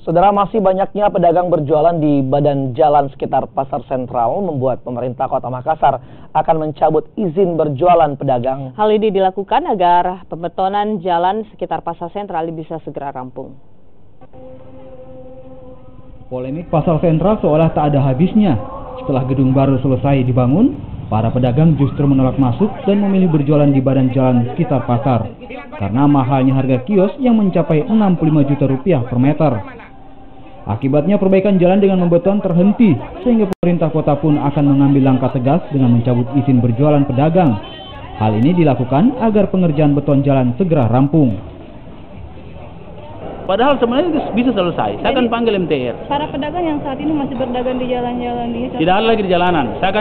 Saudara, masih banyaknya pedagang berjualan di badan jalan sekitar Pasar Sentral membuat pemerintah Kota Makassar akan mencabut izin berjualan pedagang. Hal ini dilakukan agar pembetonan jalan sekitar Pasar Sentral bisa segera rampung. Polemik Pasar Sentral seolah tak ada habisnya. Setelah gedung baru selesai dibangun, para pedagang justru menolak masuk dan memilih berjualan di badan jalan sekitar pasar karena mahalnya harga kios yang mencapai 65 juta rupiah per meter. Akibatnya perbaikan jalan dengan membeton terhenti, sehingga pemerintah kota pun akan mengambil langkah tegas dengan mencabut izin berjualan pedagang. Hal ini dilakukan agar pengerjaan beton jalan segera rampung. Padahal sebenarnya bisa selesai. Saya akan panggil MTR. Para pedagang yang saat ini masih berdagang di jalan-jalan di tidak ada lagi di jalanan. Saya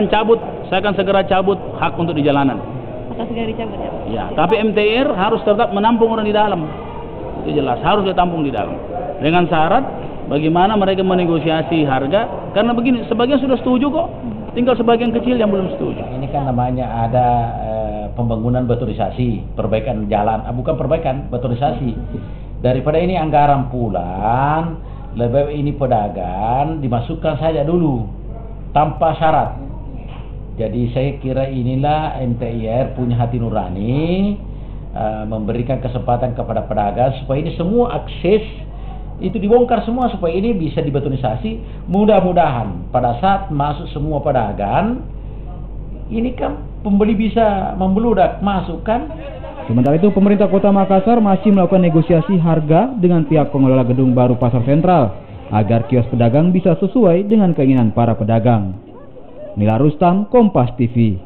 akan segera cabut hak untuk di jalanan. Akan segera dicabut ya? Ya, tapi MTR harus tetap menampung orang di dalam. Itu jelas, harus ditampung di dalam. Dengan syarat bagaimana mereka menegosiasi harga, karena begini, sebagian sudah setuju kok, tinggal sebagian kecil yang belum setuju. Ini kan namanya ada pembangunan betonisasi, perbaikan jalan, bukan perbaikan, betonisasi. Daripada ini anggaran pulang, lebih ini pedagang dimasukkan saja dulu, tanpa syarat. Jadi saya kira inilah MTIR punya hati nurani, memberikan kesempatan kepada pedagang supaya ini semua akses itu dibongkar semua supaya ini bisa dibetonisasi. Mudah-mudahan pada saat masuk semua pedagang, ini kan pembeli bisa membeludak masuk kan. Sementara itu pemerintah Kota Makassar masih melakukan negosiasi harga dengan pihak pengelola gedung baru Pasar Sentral agar kios pedagang bisa sesuai dengan keinginan para pedagang. Nila Rustam, Kompas TV.